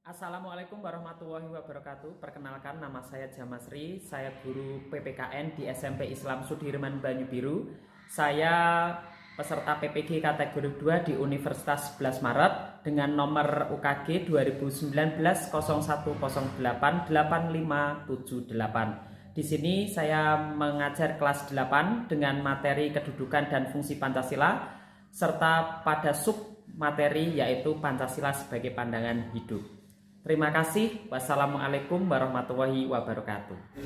Assalamualaikum warahmatullahi wabarakatuh. Perkenalkan, nama saya Jamasri. Saya guru PPKN di SMP Islam Sudirman Banyubiru. Saya peserta PPG kategori 2 di Universitas 11 Maret dengan nomor UKG 2019-0108-8578. Di sini saya mengajar kelas 8 dengan materi kedudukan dan fungsi Pancasila serta pada sub materi yaitu Pancasila sebagai pandangan hidup. Terima kasih. Wassalamualaikum warahmatullahi wabarakatuh.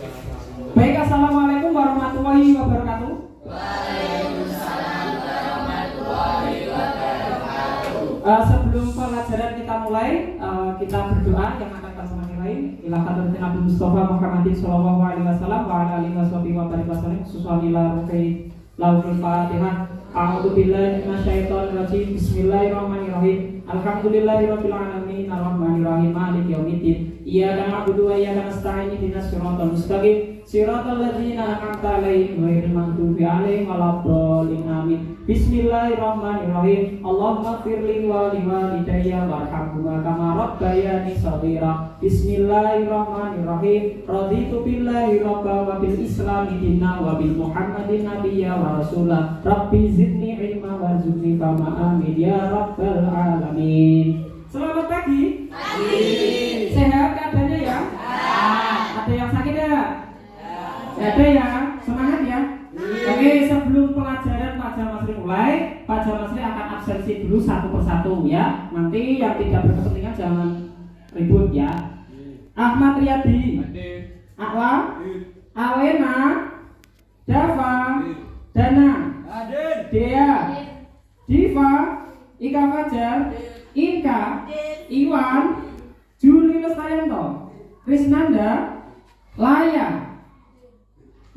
Baik, assalamualaikum warahmatullahi wabarakatuh. Waalaikumsalam warahmatullahi wabarakatuh. Sebelum pelajaran kita mulai, kita berdoa yang akan kita mulai. Ila hadratin Nabi Mustafa Muhammadin sallallahu alaihi wasallam wa ala alihi wasallam khususan ila ruhi laulul Fatihah. A'udzu billahi minasyaitonir rajim. Bismillahirrahmanirrahim. Alhamdulillahirabbil alamin arrahmanir rahim maliki yaumiddin. Iyyaka na'budu wa iyyaka nasta'in ihdinas siratal mustaqim siratal ladzina an'amta 'alaihim ghairil maghdubi 'alaihim waladdallin amin. Bismillahirrahmanirrahim. Allahumma ighfirli wa liwalidayya warhamhuma kama rabbayani shaghira. Bismillahirrahmanirrahim. Raditu billahi rabba wa bil islami dinna wa bil muhammadin nabiyya wa rasulah. Rabbi zidni ilma warzuqni fahma amin ya rabbal alamin. Selamat pagi. Pagi. Sehat keadaannya ya? Ada yang sakit ya? Ada ya? Semangat ya? Oke, sebelum pelajaran Pak Jamasri mulai, Pak Jamasri akan absensi dulu satu persatu ya. Nanti yang tidak berkepentingan jangan ribut ya. Ahmad Riyadi, Akla, Alena, Dava, Dana, Dea, Diva, Ika Fajar, Inka, Iwan, Juli Lestayanto, Krisnanda, Laya,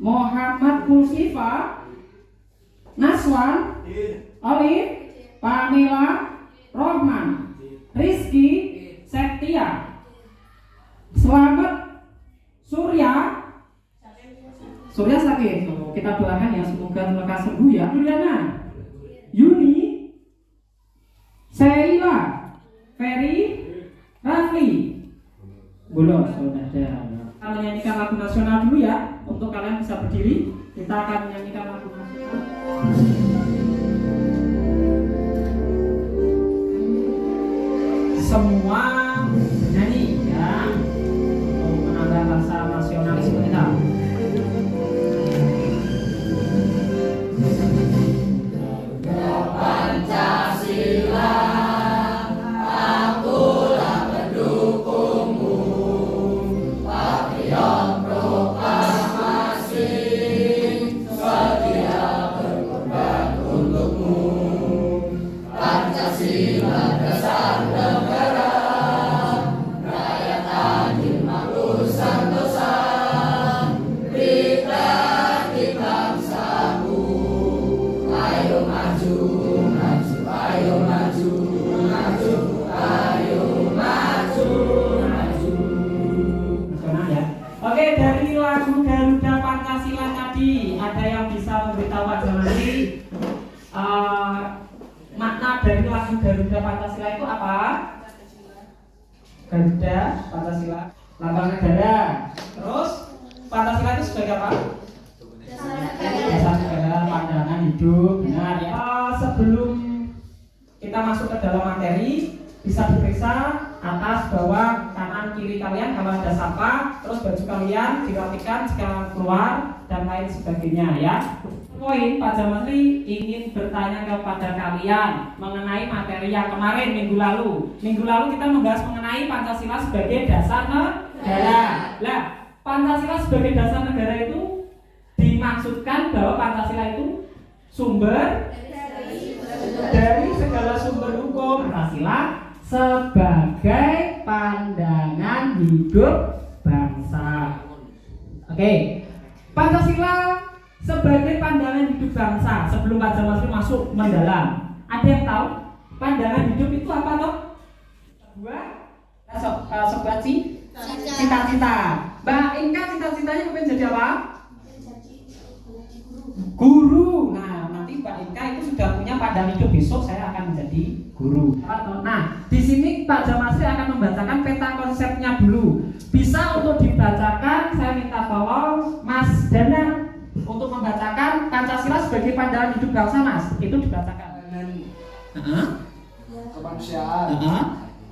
Muhammad Kulsifa, Naswan, Olive, Pamela, Rohman, Rizky, Septia, Selamat, Surya sakit. Kita doakan ya semoga lekas sembuh ya. Juliana, Yuni, Sheila, Ferry, Rafli, belum sudah ada. Kita menyanyikan lagu nasional dulu ya. Untuk kalian bisa berdiri, kita akan menyanyikan lagu nasional. Semua nyanyi ya, untuk menambah rasa nasionalisme kita. Pancasila, akulah pendukungmu. Patriot proklamasi, setia berkorban untukmu. Pancasila dasar negara, rakyat adil makmur santosa. Pribadi bangsaku, ayo maju, maju, ayo maju, maju, ayo maju, maju. Nasional ya. Oke, dari lagu Garuda Pancasila tadi ada yang bisa memberitahu Pak Jamasri makna dari lagu Garuda Pancasila itu apa? Garuda Pancasila, lambang negara. Terus Pancasila itu sebagai apa? Dasar negara, pandangan hidup, benar ya. Sebelum kita masuk ke dalam materi, bisa diperiksa atas, bawah, kanan, kiri kalian kalau ada sampah, terus baju kalian dirapikan jika keluar dan lain sebagainya ya. Poin Pak Jamasri ingin bertanya kepada kalian mengenai materi yang kemarin minggu lalu. Minggu lalu kita membahas mengenai Pancasila sebagai dasar negara. Lah, Pancasila sebagai dasar negara itu dimaksudkan bahwa Pancasila itu sumber dari segala sumber hukum. Pancasila sebagai pandangan hidup bangsa. Oke, Pancasila sebagai pandangan hidup bangsa. Sebelum Pak Jamasri masuk mendalam, ada yang tahu pandangan hidup itu apa toh? Sobat cita-cita. Mbak Inka cita-citanya pengen jadi apa? Guru. Nah, nanti Mbak Inka itu sudah punya pandangan hidup, besok saya akan menjadi guru. guru. Nah, di sini Pak Jamasri akan membacakan peta konsepnya dulu. Bisa untuk dibacakan, saya minta tolong Mas Danang untuk membacakan Pancasila sebagai pandangan hidup bangsa, Mas. Itu dibacakan. Kemanusiaan,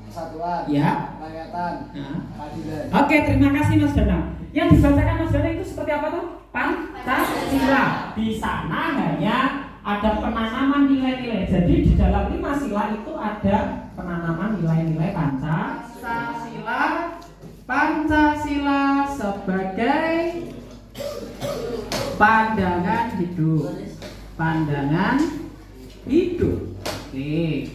kesatuan, Ya. kerakyatan, keadilan. Oke, terima kasih Mas Danang. Yang dibacakan Mas Danang itu seperti apa tuh? Pancasila. Di sana hanya ada penanaman nilai-nilai. Jadi di dalam 5 sila itu ada penanaman nilai-nilai Pancasila sebagai pandangan hidup. Pandangan hidup. Oke.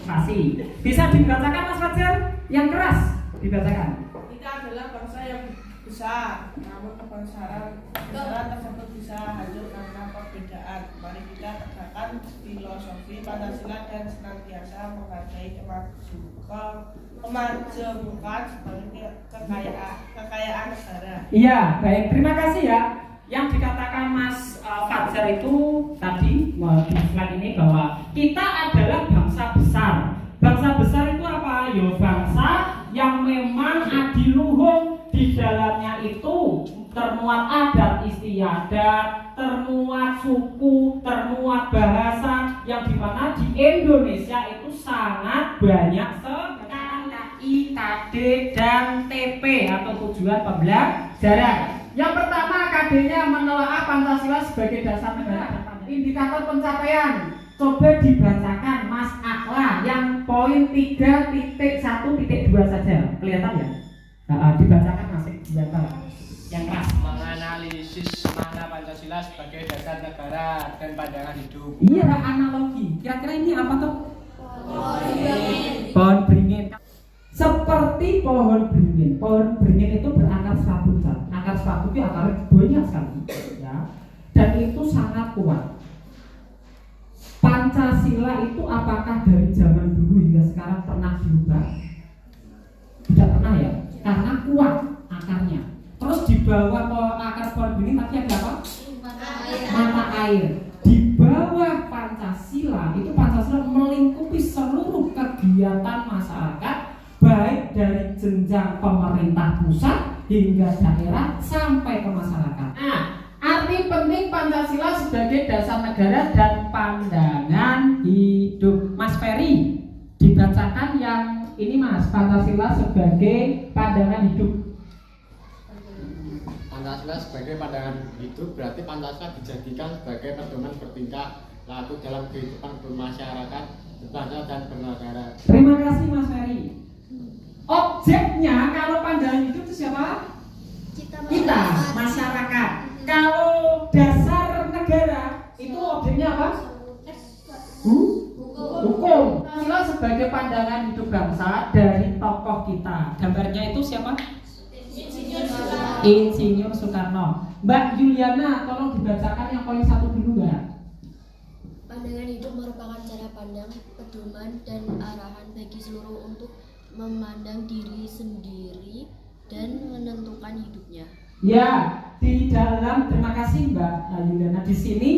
Kasih. Bisa dibacakan Mas Fajar? Yang keras dibacakan. Kita adalah bangsa yang besar, namun kebesaran tersebut bisa hancur karena perbedaan. Mari kita tegakkan filosofi Pancasila dan senantiasa menghargai kemajemukan sebagai kekayaan negara. Iya, baik. Terima kasih ya. Yang dikatakan Mas Fajar itu tadi di slide ini bahwa kita adalah bangsa besar. Bangsa besar itu apa? Ya bangsa yang memang adiluhung, di dalamnya itu termuat adat istiadat, termuat suku, termuat bahasa, yang dimana di Indonesia itu sangat banyak KI, KD, dan TP atau tujuan pembelajaran. Yang pertama, KD-nya menelaah Pancasila sebagai dasar negara. Indikator pencapaian coba dibacakan Mas Akla yang poin 3.1.2 saja. Kelihatan ya? Dibacakan masih yang keras. Menganalisis makna Pancasila sebagai dasar negara dan pandangan hidup. Iya, analogi. Kira-kira ini apa tuh? Pohon beringin. Seperti pohon beringin. Pohon beringin itu berakar serabut. Akar serabut itu akarnya banyak sekali, ya. Dan itu sangat kuat. Pancasila itu apakah dari zaman dulu hingga sekarang pernah diubah? Tidak pernah ya, karena kuat akarnya. Terus di bawah akar pohon beringin tadi ada apa? Mata air. Di bawah Pancasila itu Pancasila melingkupi seluruh kegiatan masyarakat, baik dari jenjang pemerintah pusat hingga daerah sampai ke masyarakat. Nah, arti penting Pancasila sebagai dasar negara dan pandangan hidup. Mas Ferry, dibacakan yang ini Mas, Pancasila sebagai pandangan hidup. Pancasila sebagai pandangan hidup berarti Pancasila dijadikan sebagai pedoman bertingkah laku dalam kehidupan bermasyarakat, berbangsa dan bernegara. Terima kasih Mas Ferry. Objeknya kalau pandangan hidup itu siapa? Kita, masyarakat. Kalau dasar negara itu objeknya apa? Hukum. Pancasila sebagai pandangan hidup bangsa dari tokoh kita. Gambarnya itu siapa? Insinyur Soekarno. Mbak Juliana, tolong dibacakan yang poin 1 dulu Mbak. Pandangan hidup merupakan cara pandang, pedoman, dan arahan bagi seluruh untuk memandang diri sendiri dan menentukan hidupnya. Ya, di dalam, terima kasih Mbak Juliana. Di sini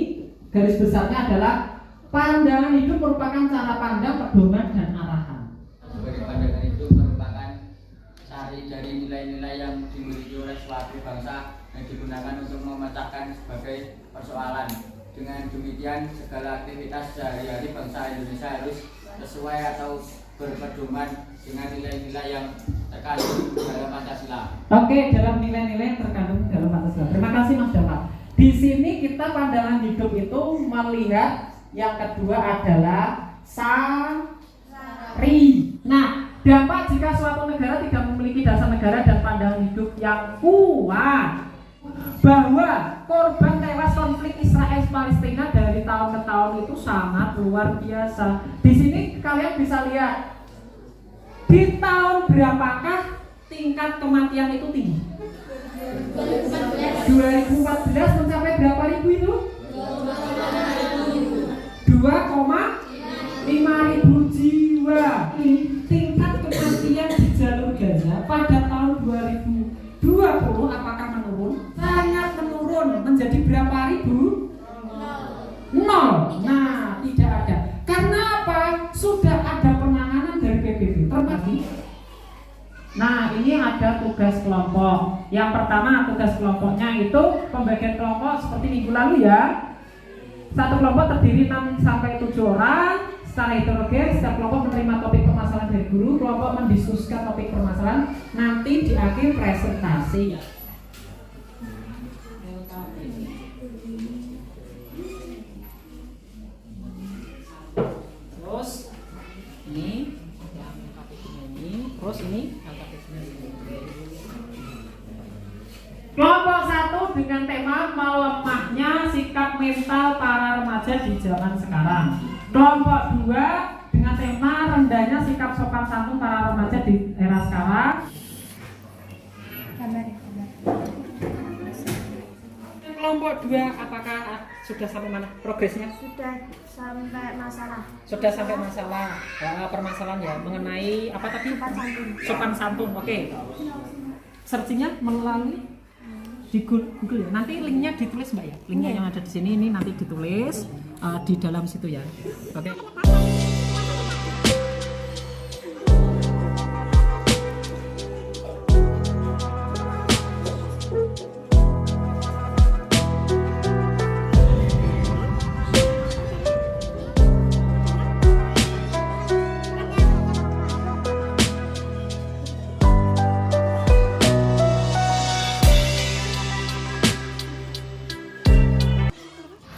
garis besarnya adalah pandangan hidup merupakan cara pandang, pedoman, dan arahan. Sebagai pandangan hidup merupakan sari dari nilai-nilai yang dimiliki oleh suatu bangsa yang digunakan untuk memecahkan sebagai persoalan. Dengan demikian, segala aktivitas sehari-hari bangsa Indonesia harus sesuai atau berpedoman dengan nilai-nilai yang terkandung dalam Pancasila. Oke, dalam nilai-nilai yang terkandung dalam Pancasila. Terima kasih Mas Dapat. Di sini kita pandangan hidup itu melihat yang kedua adalah sari. Nah, dampak jika suatu negara tidak memiliki dasar negara dan pandangan hidup yang kuat, bahwa korban tewas konflik Israel-Palestina dari tahun ke tahun itu sangat luar biasa. Di sini kalian bisa lihat di tahun berapakah tingkat kematian itu tinggi? 2014 mencapai berapa ribu itu? 2,5 ribu jiwa. Tingkat kematian di jalur Gaza pada tahun 2020 apakah menurun? Sangat menurun. Menjadi berapa ribu? 0. Nah, tidak ada. Karena apa? ini ada tugas kelompok. Yang pertama tugas kelompoknya itu pembagian kelompok seperti minggu lalu ya. Satu kelompok terdiri 6 sampai 7 orang. Secara heterogen, setiap kelompok menerima topik permasalahan dari guru. Kelompok mendiskusikan topik permasalahan. Nanti di akhir presentasi. Terus ini, terus ini. Kelompok 1 dengan tema melemahnya sikap mental para remaja di zaman sekarang. Kelompok 2 dengan tema rendahnya sikap sopan santun para remaja di era sekarang. Kelompok 2 apakah sudah sampai mana progresnya? Sudah sampai masalah. Sudah sampai masalah permasalahan ya mengenai apa tadi? Sopan santun. Oke. Searchingnya melalui di Google ya. Nanti linknya ditulis Mbak ya. Linknya yang ada di sini ini nanti ditulis di dalam situ ya. Oke.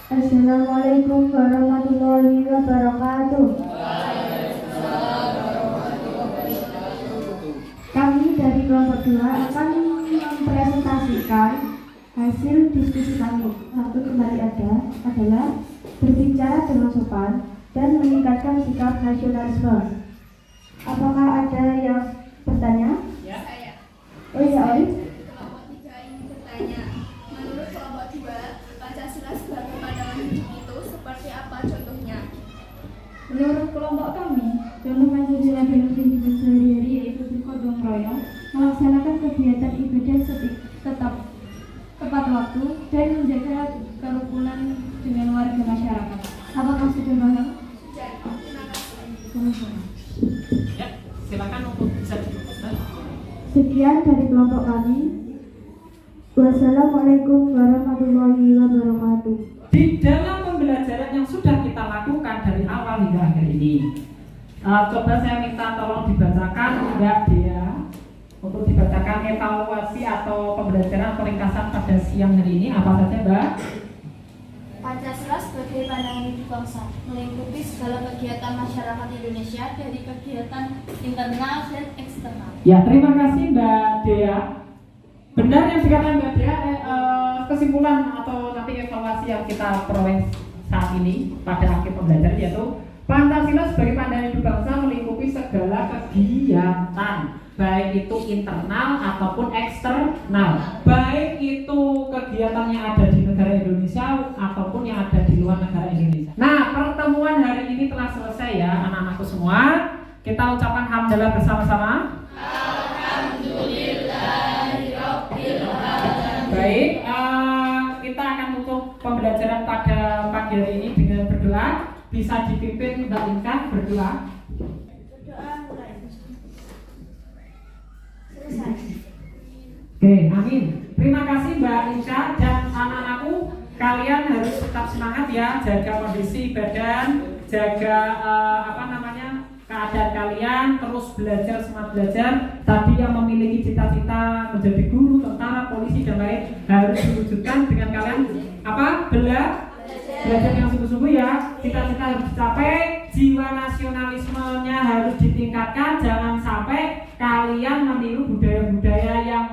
Assalamualaikum warahmatullahi wabarakatuh. Kami dari kelompok 2 akan mempresentasikan hasil diskusi kami. Satu kembali adalah berbicara dengan sopan dan meningkatkan sikap nasionalisme. Apakah ada yang bertanya? Ya. Oh ya, Oli. Kelompok 3 ingin bertanya, menurut kelompok 2, Pancasila sebagai pandangan hidup itu seperti apa contohnya? Menurut kelompok kami, contoh Pancasila dalam kehidupan sehari-hari yaitu bergotong royong, melaksanakan kegiatan ibadah tetap tepat waktu, dan menjaga kerukunan dengan warga masyarakat. Apakah sudah paham? Sudah, terima kasih. Ya, silakan untuk bisa dijelaskan. Sekian dari kelompok kami. Wassalamualaikum warahmatullahi wabarakatuh. Di dalam pembelajaran yang sudah kita lakukan dari awal hingga akhir ini, coba saya minta tolong dibacakan Mbak Dea untuk dibacakan evaluasi atau pembelajaran peringkasan pada siang hari ini. Apa saja Mbak? Pancasila sebagai pandangan hidup bangsa melingkupi segala kegiatan masyarakat Indonesia dari kegiatan internal dan eksternal. Ya, terima kasih Mbak Dea. Benar yang dikatakan Mbak Dea, kesimpulan atau nanti evaluasi yang kita peroleh saat ini pada akhir pembelajaran yaitu Pancasila sebagai pandangan hidup bangsa melingkupi segala kegiatan, baik itu internal ataupun eksternal, baik itu kegiatan yang ada di negara Indonesia ataupun yang ada di luar negara Indonesia. Nah, pertemuan hari ini telah selesai ya anak-anakku semua. Kita ucapkan hamdalah bersama-sama. Baik, kita akan tutup pembelajaran pada pagi hari ini dengan berdoa. Bisa dipimpin Mbak Inka berdoa. Berdoa mulai. Selesai. Oke, amin. Terima kasih Mbak Inka dan anak-anakku. Kalian harus tetap semangat ya, jaga kondisi badan, jaga keadaan kalian, terus belajar, semangat belajar. Tadi yang memiliki cita-cita menjadi guru, tentara, polisi dan lain harus diwujudkan dengan kalian belajar yang sungguh-sungguh ya. Cita-cita harus dicapai, jiwa nasionalismenya harus ditingkatkan. Jangan sampai kalian meniru budaya-budaya yang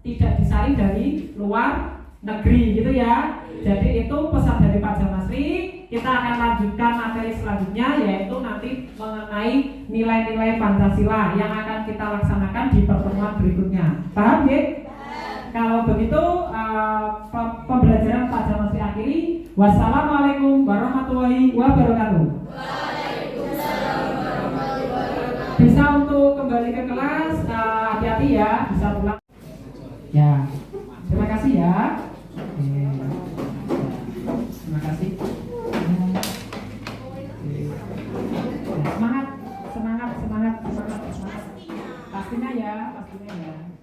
tidak disaring dari luar negeri gitu ya. Jadi itu pesan dari Pak Jamasri. Kita akan lanjutkan materi selanjutnya yaitu nanti mengenai nilai-nilai Pancasila yang akan kita laksanakan di pertemuan berikutnya. Paham ya? Kalau begitu pembelajaran Pak Jamasri akhiri. Wassalamualaikum warahmatullahi wabarakatuh. Waalaikumsalam warahmatullahi wabarakatuh. Bisa untuk kembali ke kelas, hati-hati ya, bisa pulang. Ya, terima kasih ya. Terima kasih. Semangat. pastinya ya.